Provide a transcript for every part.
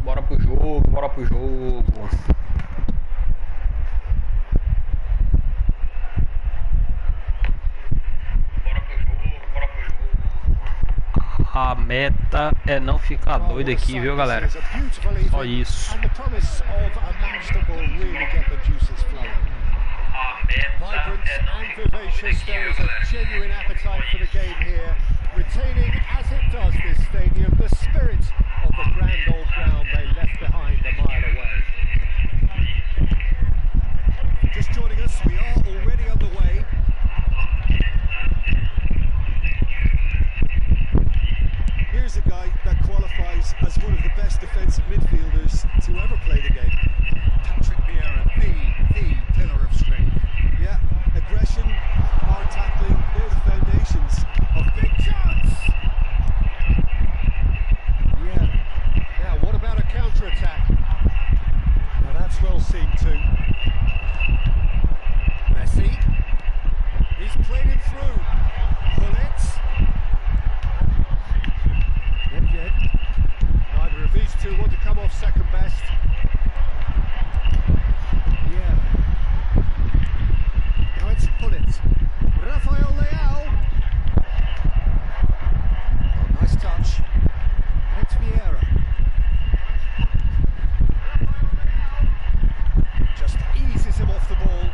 Bora pro jogo, bora pro jogo. A meta é não ficar doido aqui, viu, galera? Só isso. A meta é não ficar doido aqui, viu, galera? Retaining as it does this stadium the spirit of the grand old ground they left behind a mile away. Just joining us, we are already underway. Here's a guy that qualifies as one of the best defensive midfielders to ever play the game. Patrick Vieira, the pillar of strength. Yeah, aggression, hard tackling, they're the foundations of big chance. Yeah. Now, what about a counter-attack? Now that's well seen too. Messi. He's played him through. Bullets. Yet. Neither of these two want to come off second best. Yeah. Now it's Bullets. Rafael Leao. Oh, nice touch. It's Vieira. Just eases him off the ball.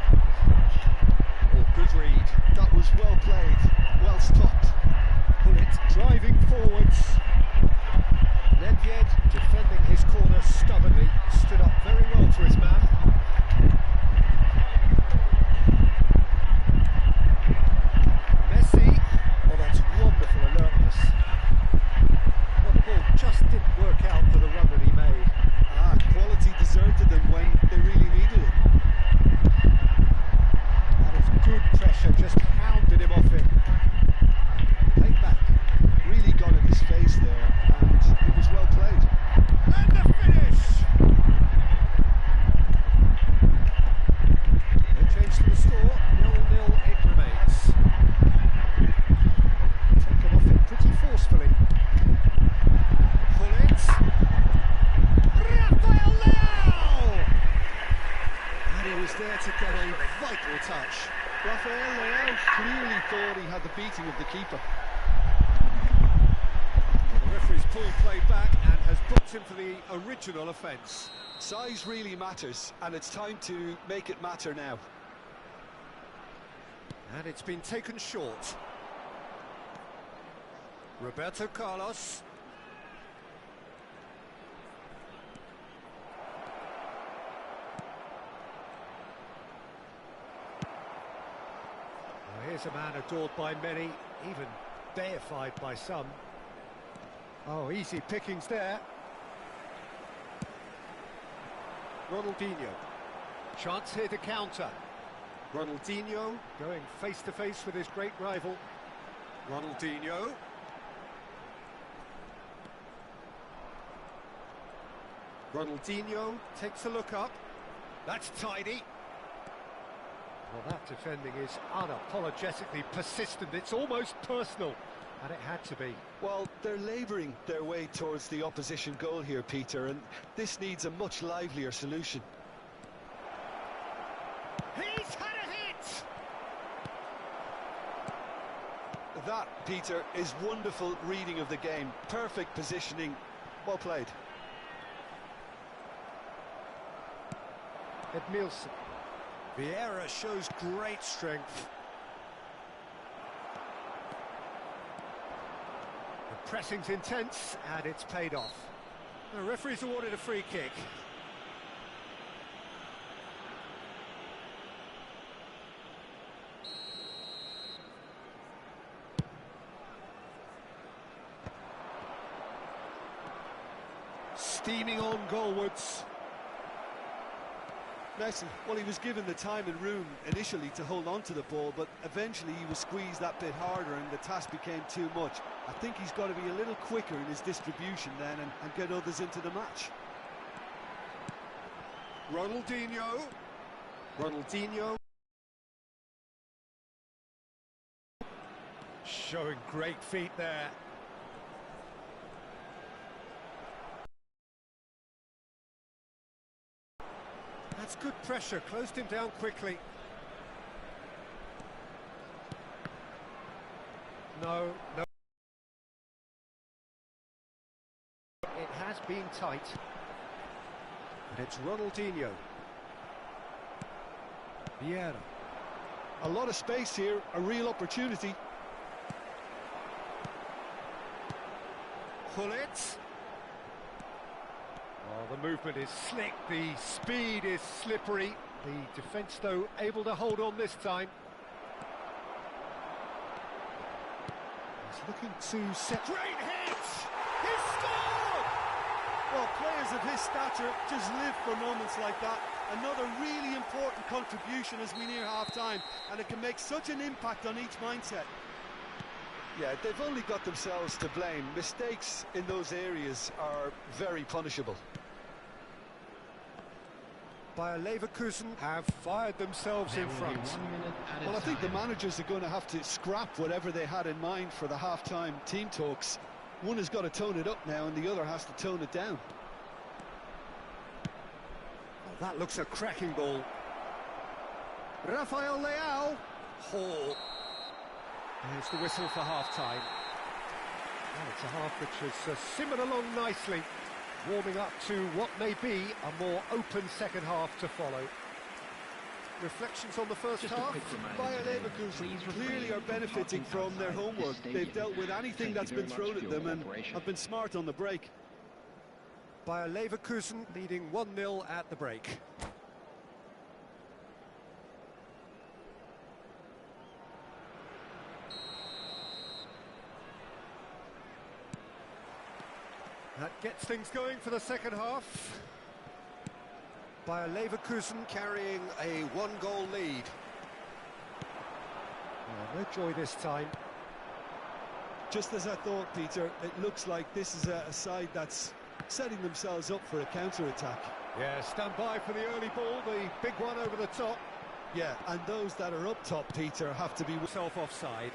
Oh, good read. That was well played. Well stopped. Bullets driving forwards. Nedved, defending his corner stubbornly, stood up very well for his man. Messi, oh that's wonderful alertness. Well, the ball just didn't work out for the run that he made. Quality deserted them when they really needed it. That is good pressure, just hounded him off it. Played back, really got in his face there, and it was well played. And the finish! No change to the score, 0-0 it remains. Taken off it pretty forcefully. Pull it. Rafael Leao! And he was there to get a vital touch. Rafael Leao clearly thought he had the beating of the keeper. Well, the referee's pulled play back and has booked him for the original offence. Size really matters, and it's time to make it matter now. And it's been taken short. Roberto Carlos. Well, here's a man adored by many, even deified by some. Oh, easy pickings there. Ronaldinho. Chance here to counter. Ronaldinho going face to face with his great rival. Ronaldinho. Ronaldinho takes a look up. That's tidy. Well, that defending is unapologetically persistent. It's almost personal, and it had to be. Well, they're labouring their way towards the opposition goal here, Peter, and this needs a much livelier solution. He's had a hit! That, Peter, is wonderful reading of the game. Perfect positioning. Well played. Edmilson. Vieira shows great strength. The pressing's intense, and it's paid off. The referee's awarded a free kick. Steaming on goalwards. Messi, well, he was given the time and room initially to hold on to the ball, but eventually he was squeezed that bit harder and the task became too much. I think he's got to be a little quicker in his distribution then and get others into the match. Ronaldinho. Ronaldinho. Showing great feet there. That's good pressure, closed him down quickly. No. It has been tight. And it's Ronaldinho. Vieira. A lot of space here, a real opportunity. Gullit. Oh, the movement is slick, the speed is slippery. The defence, though, able to hold on this time. He's looking to set... Great hit! He scored! Well, players of his stature just live for moments like that. Another really important contribution as we near half-time, and it can make such an impact on each mindset. Yeah, they've only got themselves to blame. Mistakes in those areas are very punishable. Bayer Leverkusen have fired themselves in front. Well, I think the managers are going to have to scrap whatever they had in mind for the half-time team talks. One has got to tone it up now and the other has to tone it down. Oh, that looks a cracking ball. Rafael Leao. Oh. There's the whistle for half-time. Oh, it's a half which has simmered along nicely, warming up to what may be a more open second half to follow. Reflections on the first half? Bayer Leverkusen clearly are benefiting from their homework. They've dealt with anything that's been thrown at them and have been smart on the break. Bayer Leverkusen leading 1-0 at the break. That gets things going for the second half. Bayer Leverkusen carrying a one-goal lead. Oh, no joy this time. Just as I thought, Peter, it looks like this is a side that's setting themselves up for a counter-attack. Yeah, stand by for the early ball, the big one over the top. Yeah, and those that are up top, Peter, have to be... Offside.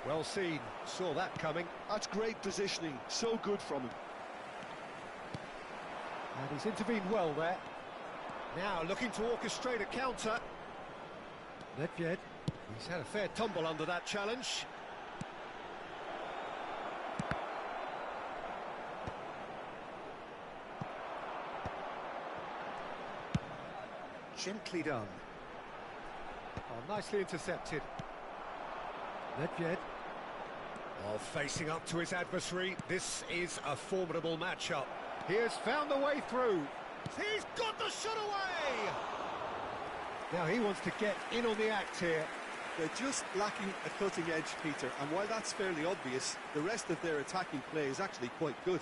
Well seen, saw that coming. That's great positioning, so good from him. And he's intervened well there. Now looking to orchestrate a counter. Nedved, he's had a fair tumble under that challenge. Gently done. Oh, nicely intercepted. Nedved. Oh, facing up to his adversary. This is a formidable matchup. He has found the way through. He's got the shot away! Now he wants to get in on the act here. They're just lacking a cutting edge, Peter, and while that's fairly obvious, the rest of their attacking play is actually quite good.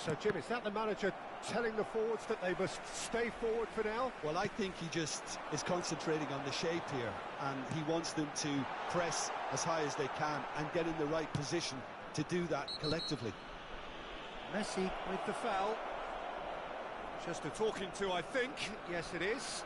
So, Jim, is that the manager telling the forwards that they must stay forward for now? Well, I think he just is concentrating on the shape here, and he wants them to press as high as they can and get in the right position to do that collectively. Messi with the foul. Just a talking to, I think. Yes, it is.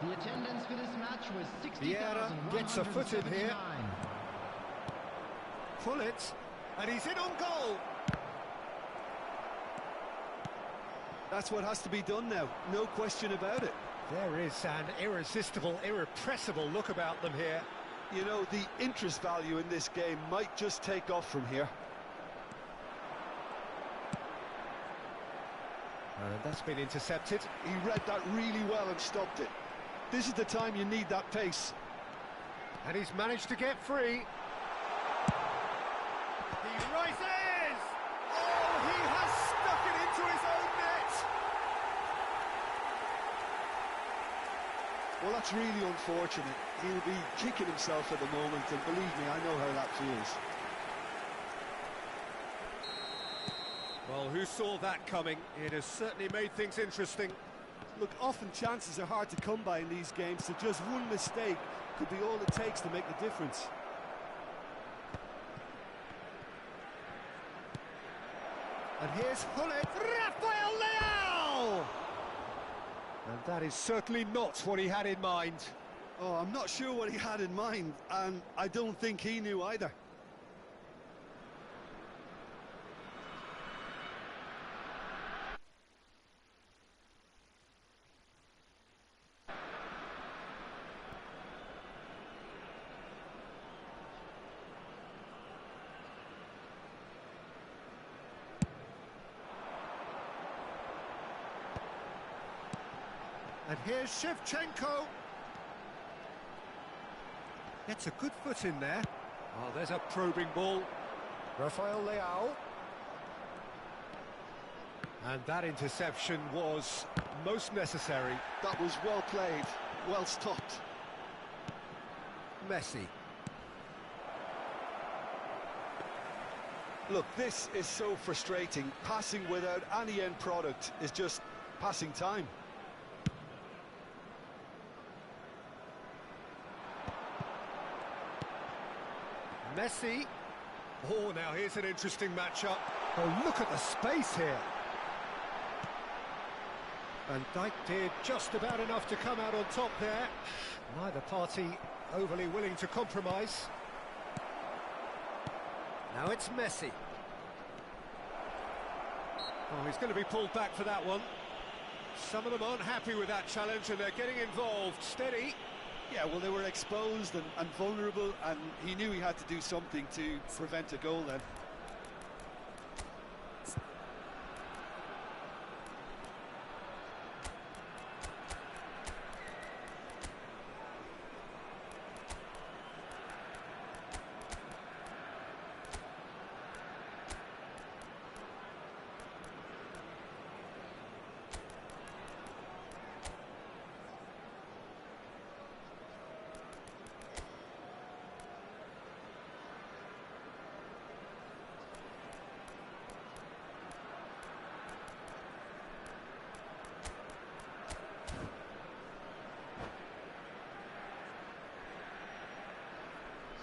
The attendance for this match was 60,159. Vieira gets a foot in here. Pull it, and he's in on goal. That's what has to be done now, no question about it. There is an irresistible, irrepressible look about them here. You know, the interest value in this game might just take off from here. And that's been intercepted. He read that really well and stopped it. This is the time you need that pace. And he's managed to get free. He rises! Oh, he has stuck it into his own net! Well, that's really unfortunate. He'll be kicking himself at the moment, and believe me, I know how that feels. Well, who saw that coming? It has certainly made things interesting. Look, often chances are hard to come by in these games, so just one mistake could be all it takes to make the difference. And here's Hullet, Rafael Leao! And that is certainly not what he had in mind. Oh, I'm not sure what he had in mind, and I don't think he knew either. And here's Shevchenko. Gets a good foot in there. Oh, there's a probing ball. Rafael Leao. And that interception was most necessary. That was well played, well stopped. Messi. Look, this is so frustrating. Passing without any end product is just passing time. Messi. Oh, now here's an interesting matchup. Oh, look at the space here. Van Dijk did just about enough to come out on top there. Neither party overly willing to compromise. Now it's Messi. Oh, he's going to be pulled back for that one. Some of them aren't happy with that challenge and they're getting involved. Steady. Yeah, well, they were exposed and vulnerable, and he knew he had to do something to prevent a goal then.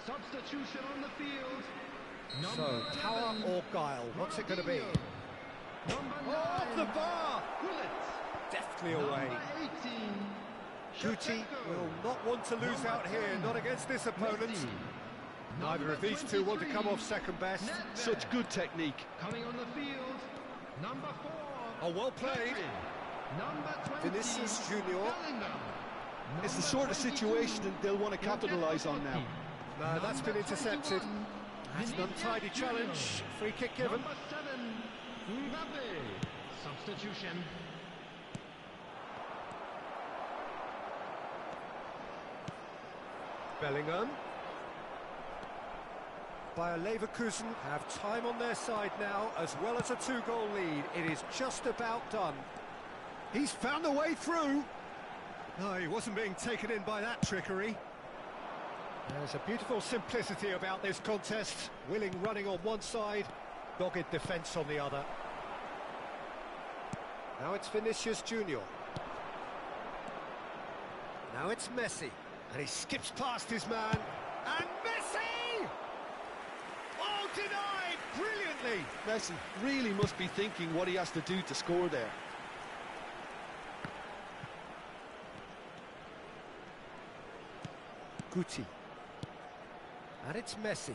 Substitution on the field. So, power or guile? What's it going to be? Off the bar! Deftly away. Guti will not want to lose out here, not against this opponent. Neither of these two want to come off second best. Such good technique. Coming on the field, number 4. Oh, well played. Number 20. Vinicius Junior. Bellingham. It's the sort of situation that they'll want to capitalise on now. No, that's been intercepted. That's an untidy challenge. Free kick given. Number 7. Mbappe. Substitution. Bellingham. Bayer Leverkusen have time on their side now, as well as a 2-goal lead. It is just about done. He's found a way through. No, he wasn't being taken in by that trickery. There's a beautiful simplicity about this contest. Willing running on one side, dogged defence on the other. Now it's Vinicius Junior. Now it's Messi. And he skips past his man. And Messi! Oh, denied! Brilliantly! Messi really must be thinking what he has to do to score there. Guti. And it's Messi.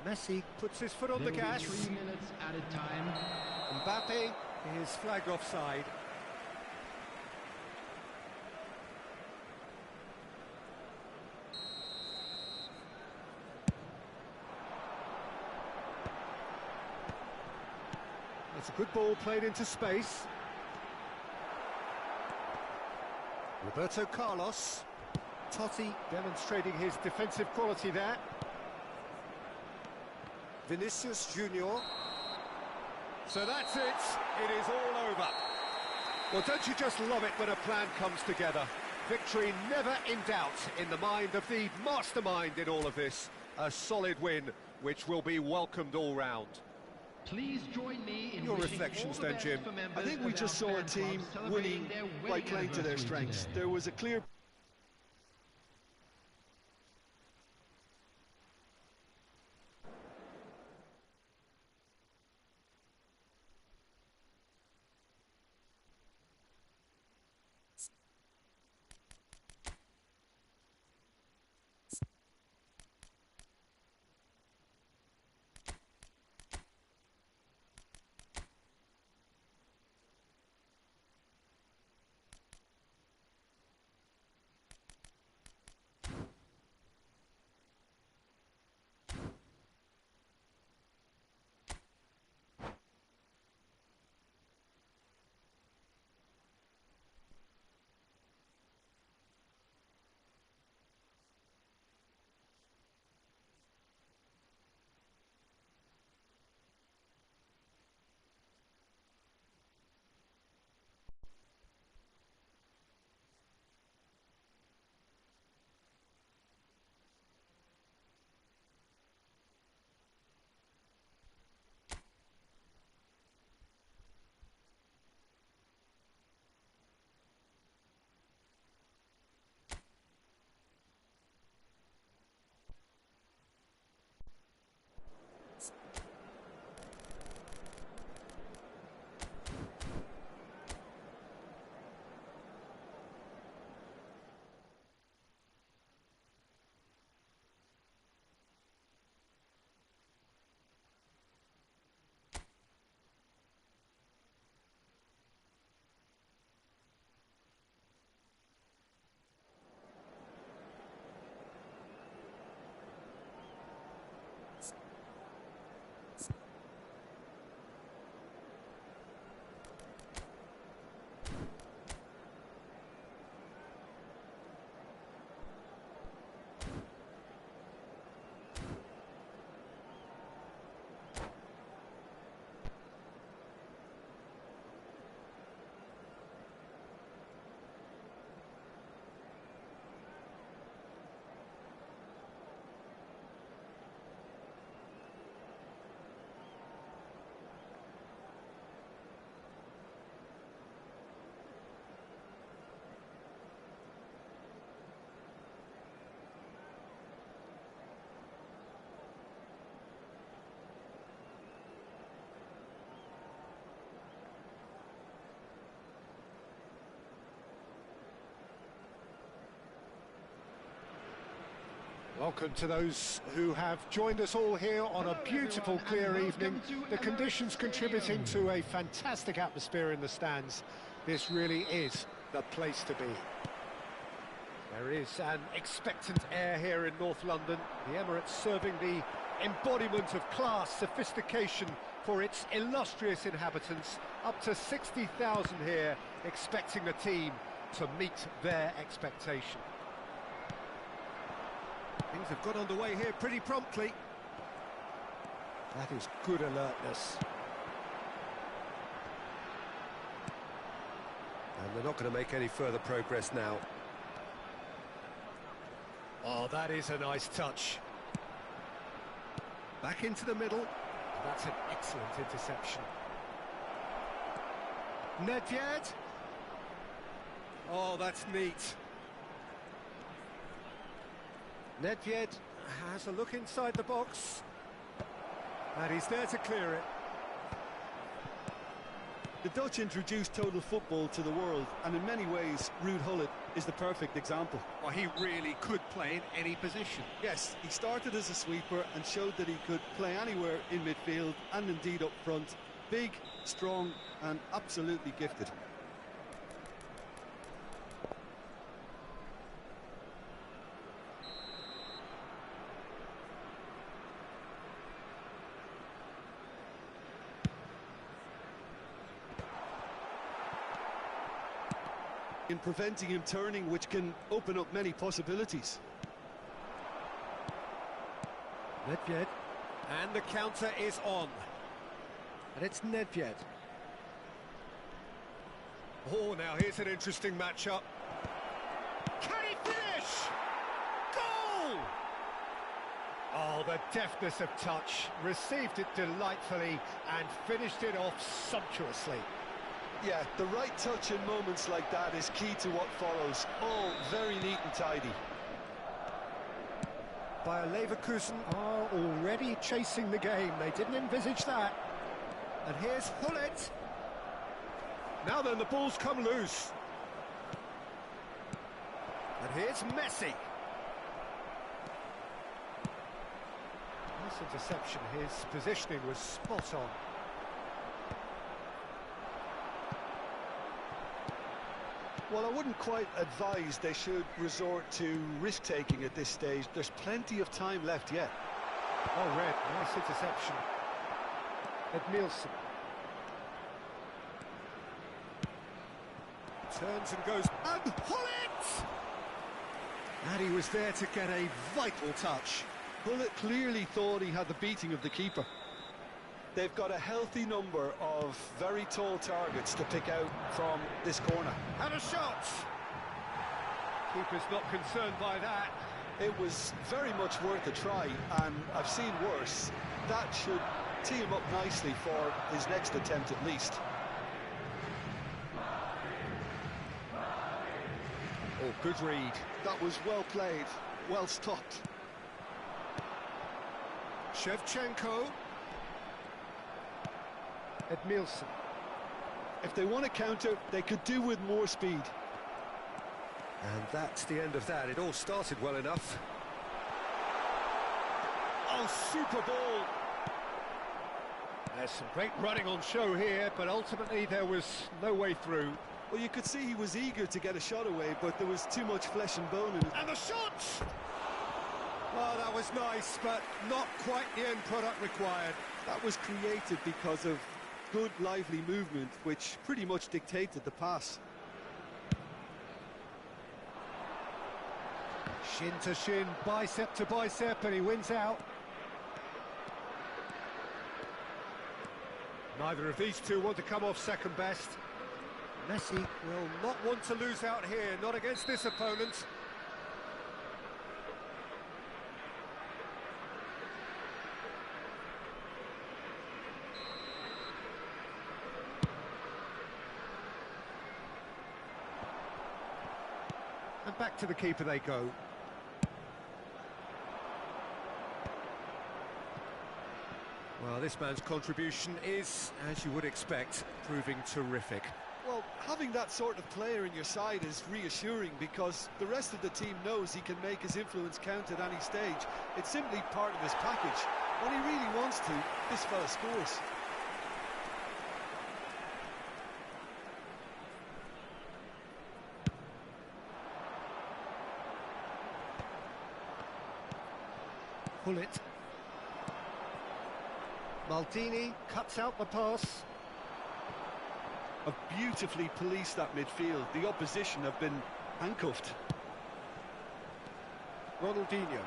Messi puts his foot on the gas. 3 minutes added time. Mbappe is flagged offside. It's a good ball played into space. Roberto Carlos. Totti demonstrating his defensive quality there. Vinicius Junior. So that's it. It is all over. Well, don't you just love it when a plan comes together? Victory never in doubt in the mind of the mastermind in all of this. A solid win, which will be welcomed all round. Please join me in Your wishing reflections all the then, best Jim. for members I think of we our just saw a fan team club celebrating winning their by wedding playing to their anniversary strengths. today. There was a clear Welcome to those who have joined us all here on a beautiful, clear evening. The conditions contributing to a fantastic atmosphere in the stands. This really is the place to be. There is an expectant air here in North London. The Emirates serving the embodiment of class, sophistication for its illustrious inhabitants. Up to 60,000 here, expecting the team to meet their expectation. Things have got underway here pretty promptly. That is good alertness. And they're not going to make any further progress now. Oh, that is a nice touch. Back into the middle. That's an excellent interception. Nedved. Oh, that's neat. Nedved has a look inside the box. And he's there to clear it. The Dutch introduced total football to the world, and in many ways, Ruud Gullit is the perfect example. Well, he really could play in any position. Yes, he started as a sweeper and showed that he could play anywhere in midfield and indeed up front. Big, strong and absolutely gifted. In preventing him turning, which can open up many possibilities. Nedved. And the counter is on. And it's Nedved. Oh, now here's an interesting matchup. Can he finish? Goal! Oh, the deftness of touch. Received it delightfully and finished it off sumptuously. Yeah, the right touch in moments like that is key to what follows. All very neat and tidy. Bayer Leverkusen are already chasing the game. They didn't envisage that. And here's Gullit. Now then, the ball's come loose. And here's Messi. Nice interception. His positioning was spot on. Well, I wouldn't quite advise they should resort to risk-taking at this stage. There's plenty of time left yet. Oh, Red, nice interception. Edmilson. Turns and goes, and Gullit! And he was there to get a vital touch. Gullit clearly thought he had the beating of the keeper. They've got a healthy number of very tall targets to pick out from this corner. And a shot! Keeper's not concerned by that. It was very much worth a try, and I've seen worse. That should tee him up nicely for his next attempt at least. Oh, good read. That was well played, well stopped. Shevchenko. Edmilson. If they want to counter, they could do with more speed. And that's the end of that. It all started well enough. Oh, super ball! There's some great running on show here, but ultimately there was no way through. Well, you could see he was eager to get a shot away, but there was too much flesh and bone in it. And the shot! Oh, that was nice, but not quite the end product required. That was created because of good, lively movement, which pretty much dictated the pass. Shin to shin, bicep to bicep, and he wins out. Neither of these two want to come off second best. Messi will not want to lose out here, not against this opponent. And back to the keeper they go. Well, this man's contribution is, as you would expect, proving terrific. Well, having that sort of player in your side is reassuring because the rest of the team knows he can make his influence count at any stage. It's simply part of his package. When he really wants to, this fella scores. Pull it. Maldini cuts out the pass. Have beautifully policed that midfield. The opposition have been handcuffed. Ronaldinho.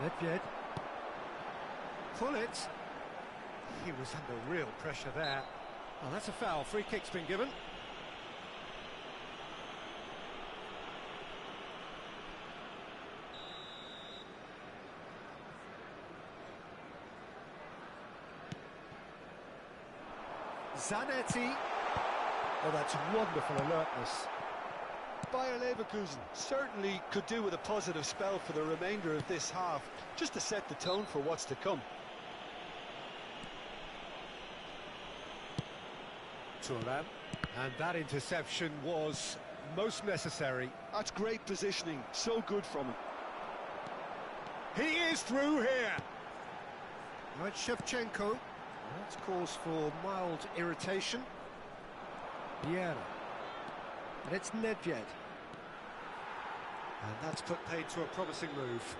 Nedved. Pull it. He was under real pressure there. Oh, that's a foul. Free kick's been given. Zanetti. Oh, that's wonderful alertness. Bayer Leverkusen certainly could do with a positive spell for the remainder of this half, just to set the tone for what's to come. Thuram. And that interception was most necessary. That's great positioning, so good from him. He is through here. Right, Shevchenko. That's cause for mild irritation. Vieira. And it's Nedved. And that's put paid to a promising move.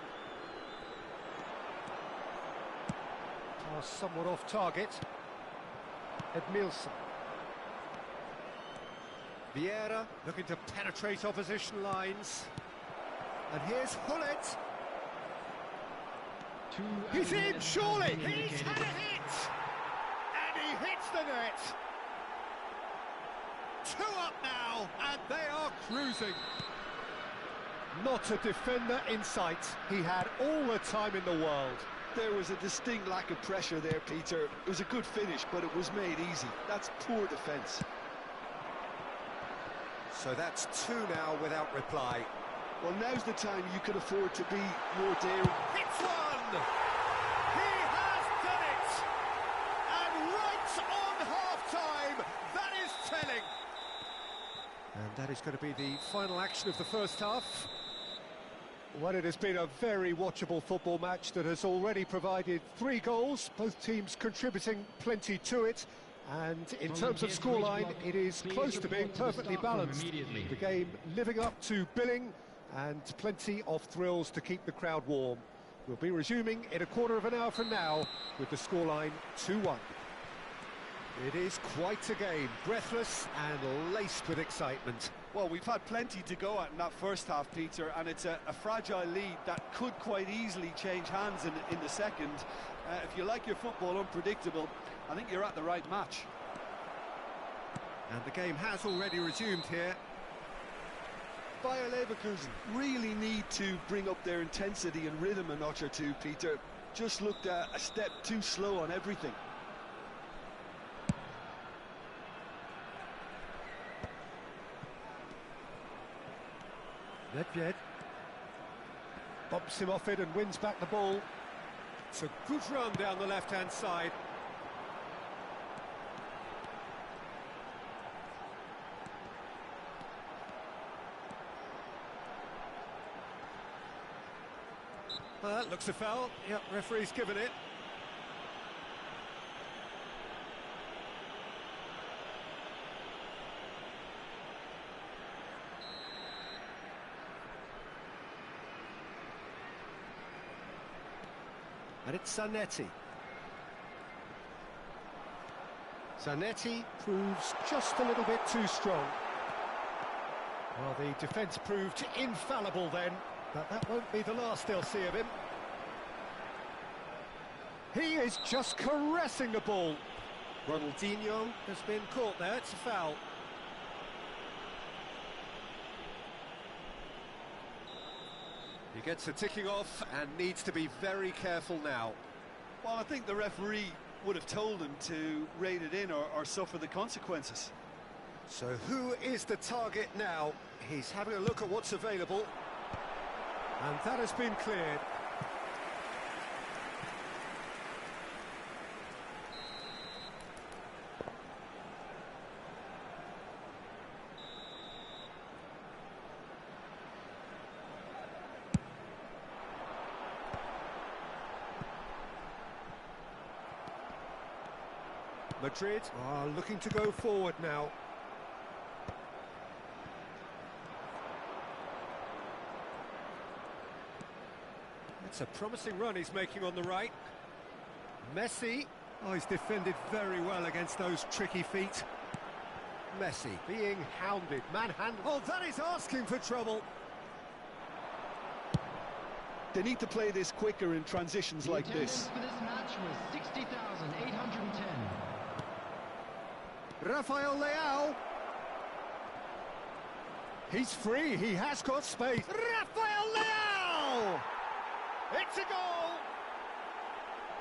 Pass somewhat off target. Edmilson. Vieira looking to penetrate opposition lines. And here's Hullet. He's in, surely! He's had a hit! And he hits the net! 2 up now, and they are cruising. Not a defender in sight. He had all the time in the world. There was a distinct lack of pressure there, Peter. It was a good finish, but it was made easy. That's poor defence. So that's 2 now without reply. Well, now's the time you can afford to be more daring. Hits one! He has done it! And right on half-time, that is telling. And that is going to be the final action of the first half. Well, it has been a very watchable football match that has already provided 3 goals, both teams contributing plenty to it. And in terms of scoreline, it is close to being perfectly balanced. The game living up to billing and plenty of thrills to keep the crowd warm. We'll be resuming in a quarter of an hour from now with the scoreline 2-1. It is quite a game, breathless and laced with excitement. Well, we've had plenty to go at in that first half, Peter, and it's a fragile lead that could quite easily change hands in the second. If you like your football unpredictable, I think you're at the right match. And the game has already resumed here. Bayer Leverkusen really need to bring up their intensity and rhythm a notch or two, Peter. Just looked a step too slow on everything. Nedved bumps him off it and wins back the ball. It's a good run down the left-hand side. Well, that looks a foul. Yep, referee's given it. And it's Zanetti. Zanetti proves just a little bit too strong. Well, the defence proved infallible then, but that won't be the last they'll see of him. He is just caressing the ball. Ronaldinho has been caught there, it's a foul. He gets a ticking off and needs to be very careful now. Well, I think the referee would have told him to rate it in or suffer the consequences. So who is the target now? He's having a look at what's available. And that has been cleared. Madrid are looking to go forward now. It's a promising run he's making on the right. Messi. Oh, he's defended very well against those tricky feet. Messi being hounded, manhandled. Oh, that is asking for trouble. They need to play this quicker in transitions like this. For this match was 60,810. Rafael Leao. He's free, he has got space. Rafael Leao! It's a goal!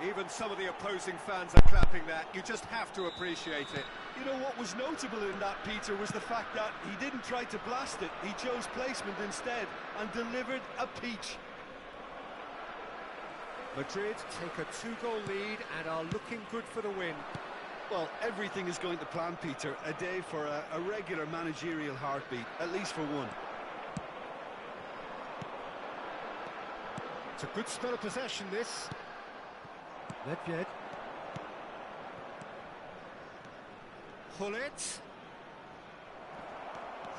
Even some of the opposing fans are clapping that. You just have to appreciate it. You know what was notable in that, Peter, was the fact that he didn't try to blast it. He chose placement instead and delivered a peach. Madrid take a 2-goal lead and are looking good for the win. Well, everything is going to plan, Peter. A day for a regular managerial heartbeat, at least for one. It's a good spell of possession, this. Nedved. Gullit.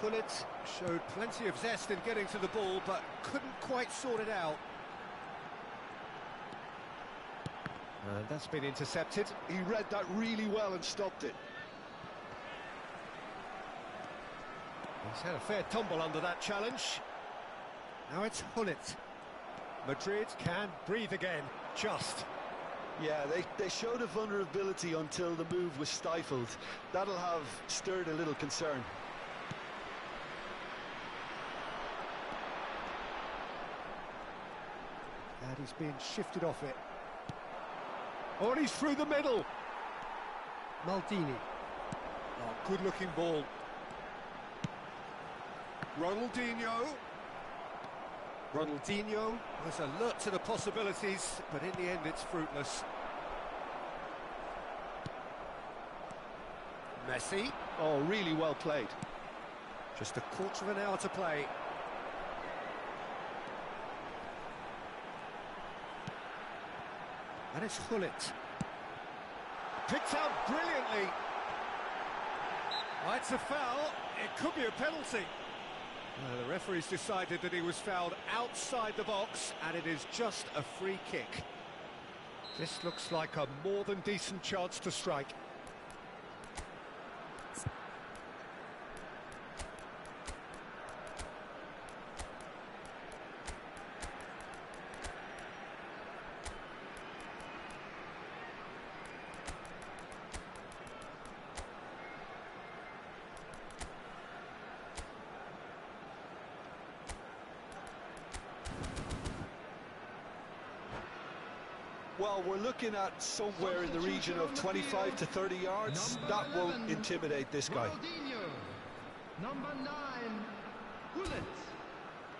Gullit showed plenty of zest in getting to the ball, but couldn't quite sort it out. And that's been intercepted. He read that really well and stopped it. He's had a fair tumble under that challenge. Now it's Gullit. Madrid can breathe again, just. Yeah, they showed a vulnerability until the move was stifled. That'll have stirred a little concern. And he's being shifted off it. Oh, and he's through the middle. Maldini. Oh, good-looking ball. Ronaldinho. Ronaldinho was alert to the possibilities, but in the end it's fruitless. Messi. Oh, really well played. Just a quarter of an hour to play. And it's Gullit. Picked out brilliantly. Oh, it's a foul. It could be a penalty. The referee's decided that he was fouled outside the box, and it is just a free kick. This looks like a more than decent chance to strike. Well, we're looking at somewhere in the region of 25 to 30 yards. That won't intimidate this guy. Ronaldinho. Number 9, Gullit.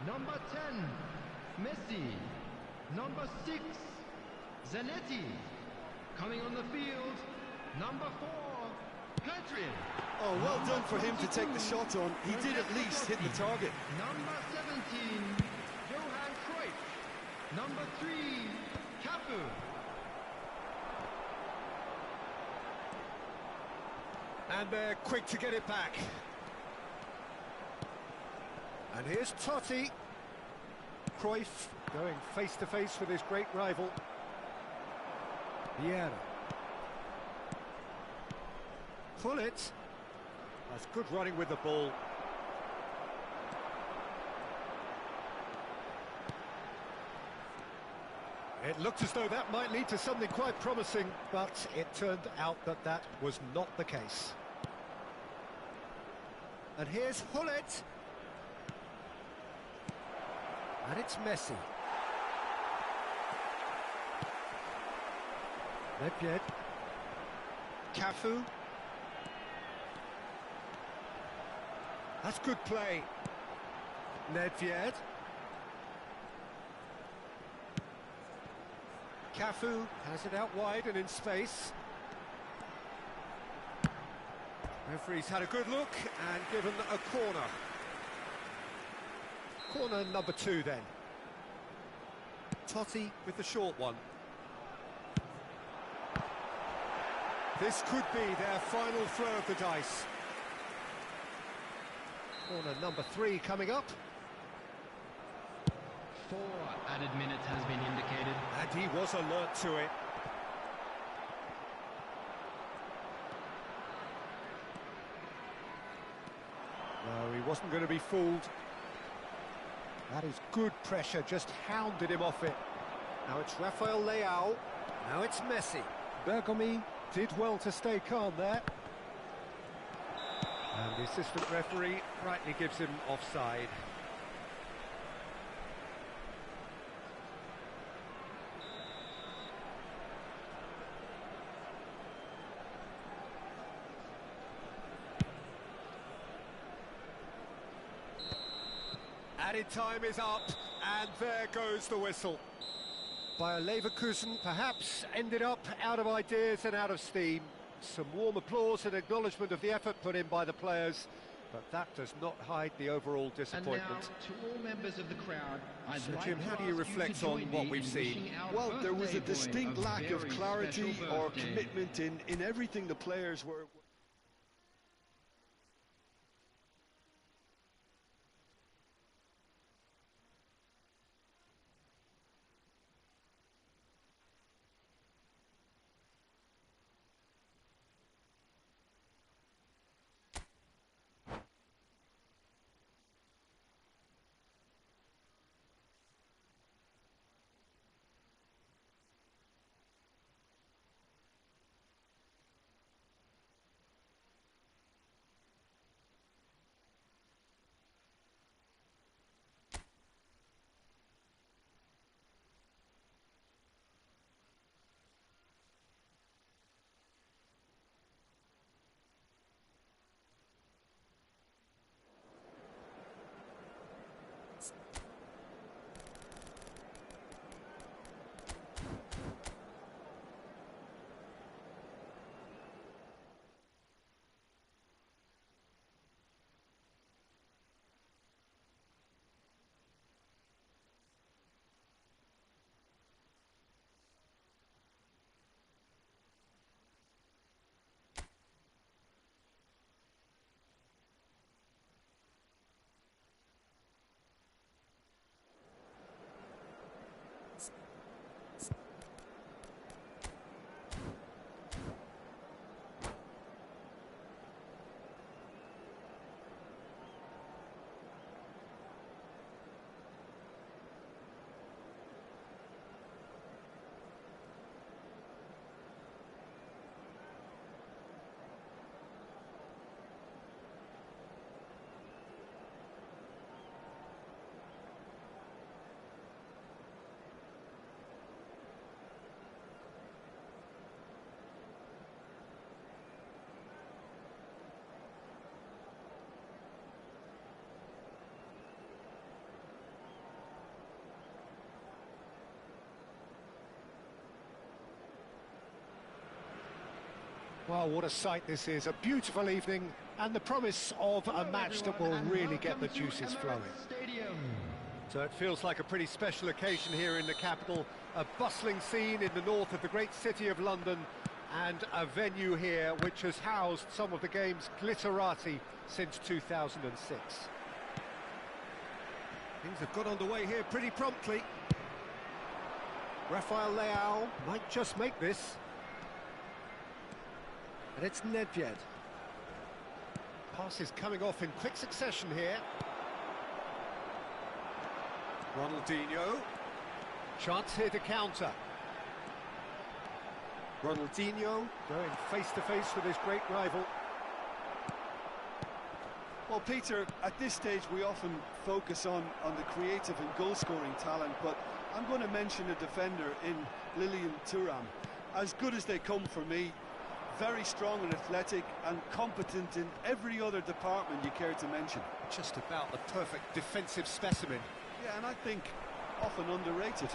Number 10, Messi. Number 6, Zanetti. Coming on the field, number 4, Pedri. Oh, well done for him to take the shot on. He did at least hit the target. Number 17, Johan Cruyff. Number 3, Cafu. And they're quick to get it back. And here's Totti. Cruyff going face-to-face with his great rival. Vieira. Gullit. That's good running with the ball. It looked as though that might lead to something quite promising, but it turned out that that was not the case. And here's Gullit. And it's Messi. Nedved. Cafu. That's good play. Nedved. Cafu has it out wide and in space. Referee's had a good look and given a corner. Corner number 2 then. Totti with the short one. This could be their final throw of the dice. Corner number 3 coming up. 4 added minutes has been indicated. And he was alert to it. No, he wasn't going to be fooled. That is good pressure, just hounded him off it. Now it's Rafael Leao. Now it's Messi. Bergomi did well to stay calm there. And the assistant referee rightly gives him offside. Added time is up, and there goes the whistle. Bayer Leverkusen perhaps ended up out of ideas and out of steam. Some warm applause and acknowledgement of the effort put in by the players, but that does not hide the overall disappointment. And now, to all members of the crowd, So Jim, how do you reflect on what we've seen? Well, there was a distinct lack of clarity or commitment in everything the players were. Well, what a sight this is. A beautiful evening and the promise of a match that will really get the juices flowing. So it feels like a pretty special occasion here in the capital. A bustling scene in the north of the great city of London, and a venue here which has housed some of the game's glitterati since 2006. Things have got underway here pretty promptly. Rafael Leao might just make this. And it's Nedved. Passes coming off in quick succession here. Ronaldinho. Chance here to counter. Ronaldinho going face-to-face with his great rival. Well, Peter, at this stage we often focus on the creative and goal-scoring talent, but I'm going to mention a defender in Lilian Thuram. As good as they come for me, very strong and athletic and competent in every other department you care to mention. Just about the perfect defensive specimen. Yeah, and I think often underrated.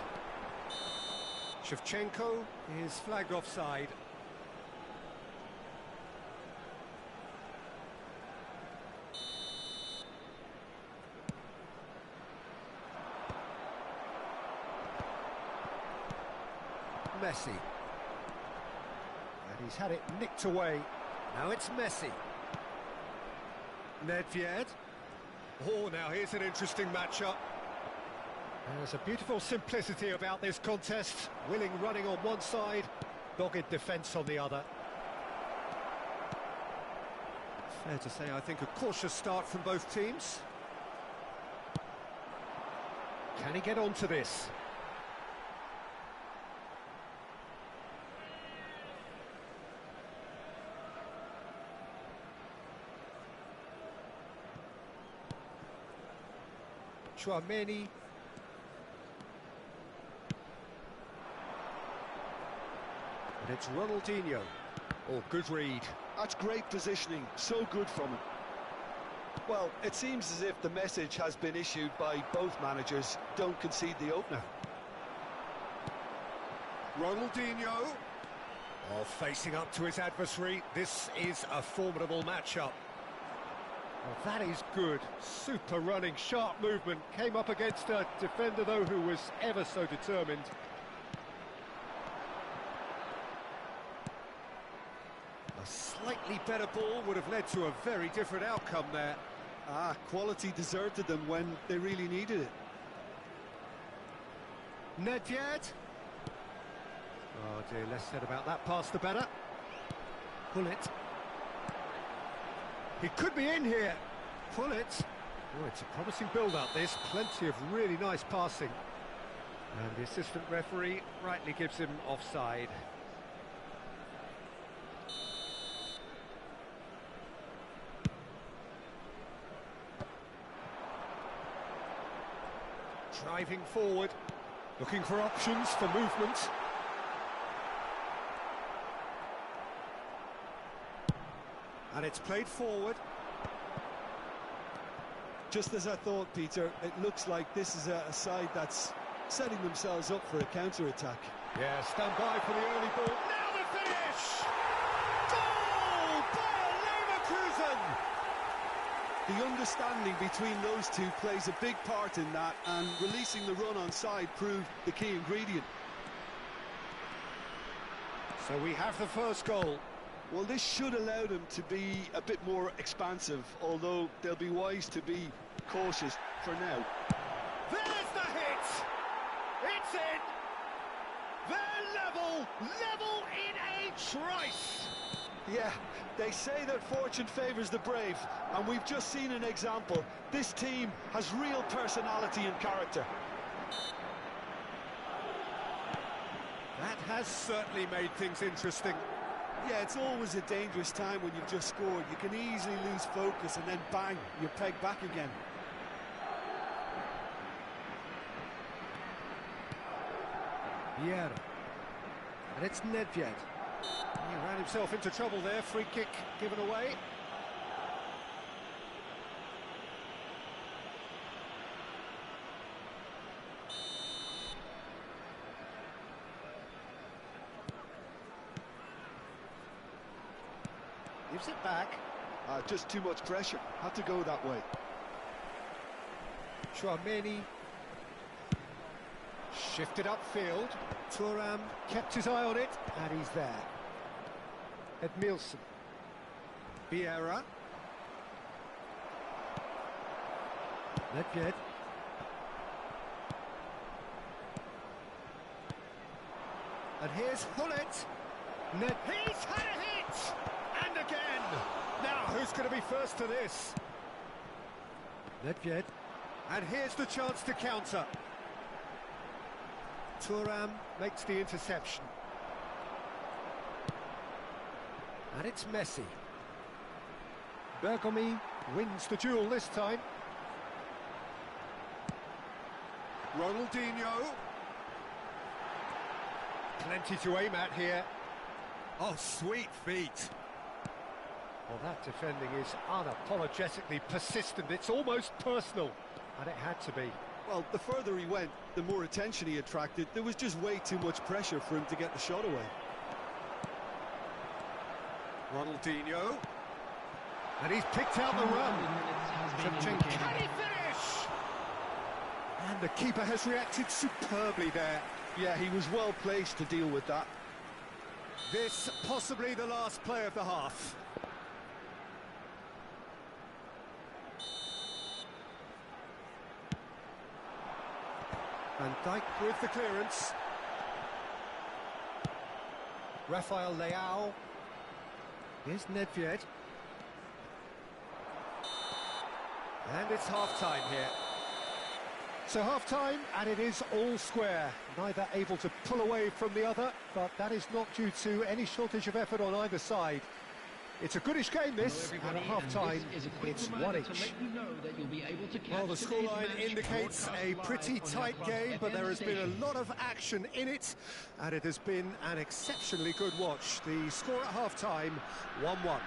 Shevchenko is flagged offside. Messi. And He's had it nicked away. Now it's Messi. Nedved. Oh, now here's an interesting matchup. There's a beautiful simplicity about this contest. Willing running on one side, dogged defence on the other. Fair to say, I think, a cautious start from both teams. Can he get onto this? Chouameni. And it's Ronaldinho. Oh, good read. That's great positioning, so good from him. Well, it seems as if the message has been issued by both managers: don't concede the opener. Ronaldinho. Oh, facing up to his adversary. This is a formidable matchup. Well, that is good. Super running, sharp movement. Came up against a defender, though, who was ever so determined. A slightly better ball would have led to a very different outcome there. Quality deserted them when they really needed it. Nedved. Oh dear, less said about that pass the better. Pull it. He could be in here. Pull it. Oh, it's a promising build-up, this. Plenty of really nice passing. And the assistant referee rightly gives him offside. Driving forward, looking for options for movement. And it's played forward. Just as I thought, Peter, it looks like this is a side that's setting themselves up for a counter-attack. Yeah, stand by for the early ball. Now the finish! Goal! Bayer Leverkusen! The understanding between those two plays a big part in that, and releasing the run on side proved the key ingredient. So we have the first goal. Well, this should allow them to be a bit more expansive, although they'll be wise to be cautious for now. There's the hit! It's in! They're level in a trice! Yeah, they say that fortune favours the brave, and we've just seen an example. This team has real personality and character. That has certainly made things interesting. Yeah, it's always a dangerous time when you've just scored. You can easily lose focus and then bang, you're pegged back again. Vieira. And it's Nedved. He ran himself into trouble there. Free kick given away. Gives it back. Just too much pressure. Had to go that way. Chouameni. Shifted upfield. Thuram kept his eye on it, and he's there. Edmilson. Vieira. Nedved. And here's Hullet. He's had a hit! And again! Now, who's going to be first to this? Nedved. And here's the chance to counter. Thuram makes the interception. And it's Messi. Bergomi wins the duel this time. Ronaldinho. Plenty to aim at here. Oh, sweet feet. Well, that defending is unapologetically persistent. It's almost personal, and it had to be. Well, the further he went, the more attention he attracted. There was just way too much pressure for him to get the shot away. Ronaldinho. And he's picked out the run. Can he finish? And the keeper has reacted superbly there. Yeah, he was well placed to deal with that. This possibly the last play of the half. Van Dijk with the clearance. Rafael Leao. Here's Nedved. And it's half-time here. So half-time, and it is all square. Neither able to pull away from the other, but that is not due to any shortage of effort on either side. It's a goodish game, this, and at half-time, it's one each. Well, the scoreline indicates a pretty tight game, but there has been a lot of action in it, and it has been an exceptionally good watch. The score at half-time, 1-1.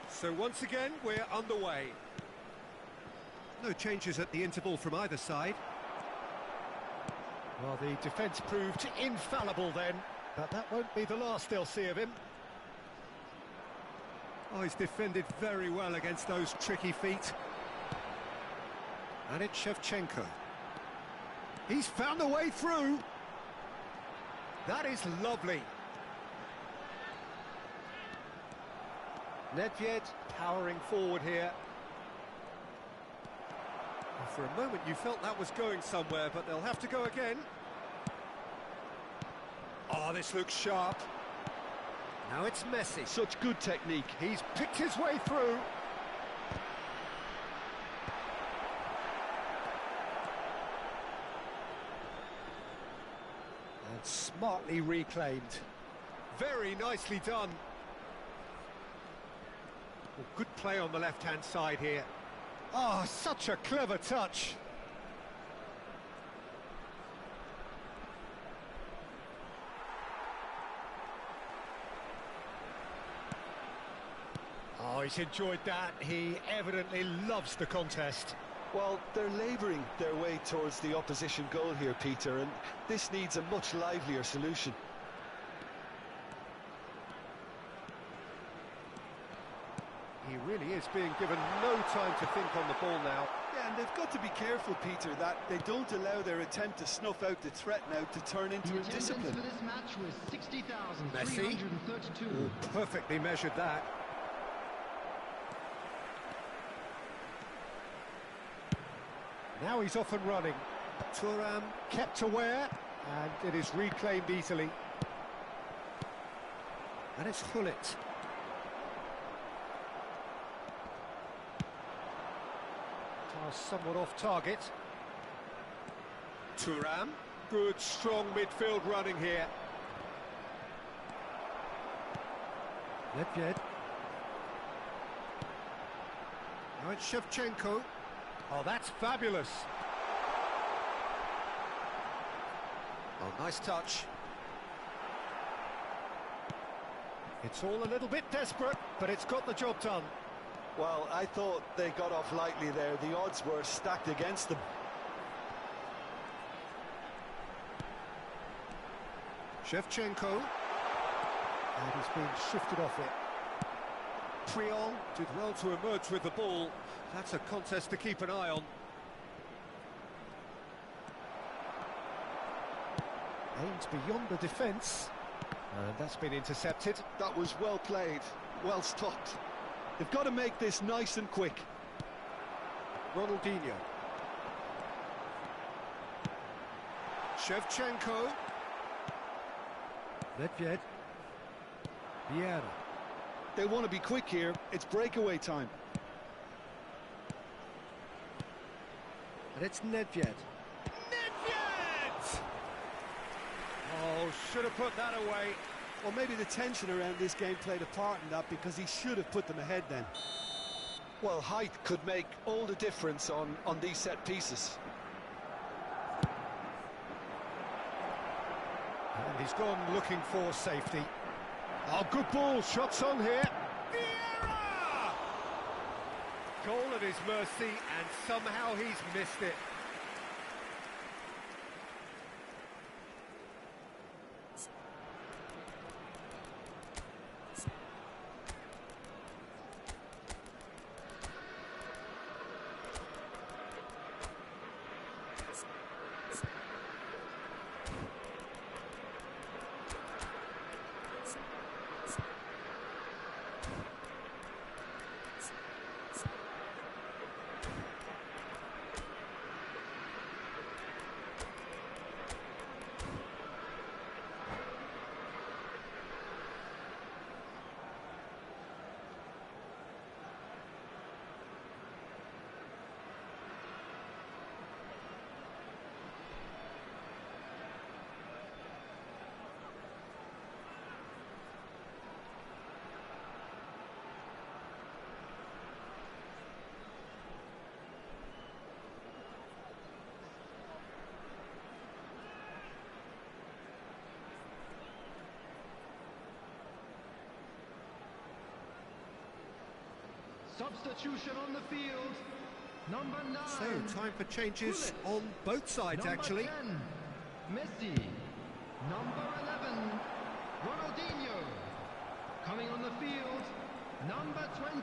So once again, we're underway. No changes at the interval from either side. Well, the defence proved infallible then, but that won't be the last they'll see of him. Oh, he's defended very well against those tricky feet. And it's Shevchenko. He's found a way through. That is lovely. Nedved powering forward here. Well, for a moment you felt that was going somewhere, but they'll have to go again. Oh, this looks sharp. Now it's Messi. Such good technique. He's picked his way through. And smartly reclaimed. Very nicely done. Well, good play on the left-hand side here. Oh, such a clever touch. Oh, he's enjoyed that. He evidently loves the contest. Well, they're labouring their way towards the opposition goal here, Peter, and this needs a much livelier solution. He really is being given no time to think on the ball now. Yeah, and they've got to be careful, Peter, that they don't allow their attempt to snuff out the threat now to turn into The a discipline. attendance for this match was 60,332. Messi. Oh, perfectly measured that. Now he's off and running. Thuram kept aware, and it is reclaimed easily. And it's Hullet. Somewhat off target. Thuram, good strong midfield running here. Nedved. Now it's Shevchenko. Oh, that's fabulous. Oh, nice touch. It's all a little bit desperate, but it's got the job done. Well, I thought they got off lightly there. The odds were stacked against them. Shevchenko. And he's been shifted off it. Priol did well to emerge with the ball. That's a contest to keep an eye on. Aims beyond the defence. And that's been intercepted. That was well played, well stopped. They've got to make this nice and quick. Ronaldinho. Shevchenko. Nedved. Vieira. They want to be quick here. It's breakaway time. And it's Nedved. Nedved! Oh, should have put that away. Well, maybe the tension around this game played a part in that, because he should have put them ahead then. Well, height could make all the difference on these set pieces. And he's gone looking for safety. Oh, good ball, shots on here. Vieira! Goal at his mercy, and somehow he's missed it. Substitution on the field. Number 9. So, time for changes Gullit. on both sides, Number actually. 10, Messi. Number 11, Ronaldinho. Coming on the field, number 20,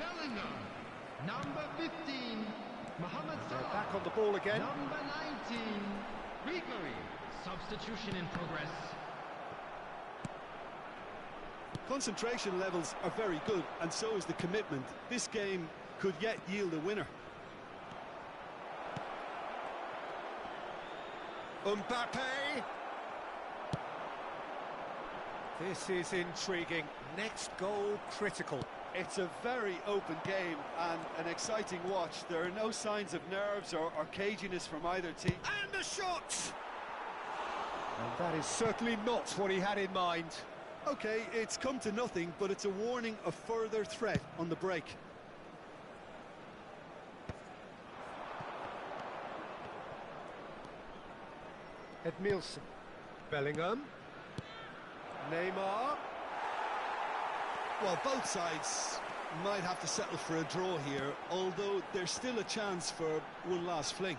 Bellingham. Number 15, Mohamed They're Salah. back on the ball again. Number 19, Ribery. Substitution in progress. Concentration levels are very good, and so is the commitment. This game could yet yield a winner. Mbappe. This is intriguing. Next goal critical. It's a very open game and an exciting watch. There are no signs of nerves or caginess from either team. And the shot! And that is certainly not what he had in mind. Okay, it's come to nothing, but it's a warning of further threat on the break. Edmilson. Bellingham. Neymar. Well, both sides might have to settle for a draw here, although there's still a chance for one last fling.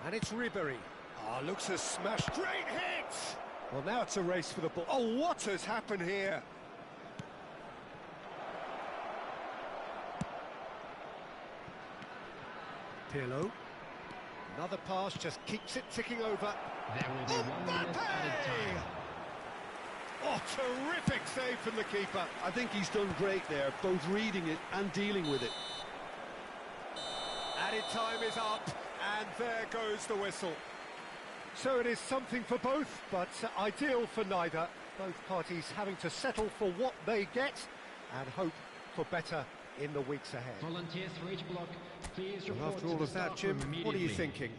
And it's Ribery. Ah, looks a smash. Great hit! Well, now it's a race for the ball. Oh, what has happened here? Pirlo. Another pass just keeps it ticking over. There will be 1 minute added time. Oh, terrific save from the keeper. I think he's done great there, both reading it and dealing with it. Added time is up, and there goes the whistle. So it is something for both, but ideal for neither. Both parties having to settle for what they get and hope for better in the weeks ahead. Volunteers for each block, please report Well, after to all the of that, staff Jim, room what are you immediately. thinking?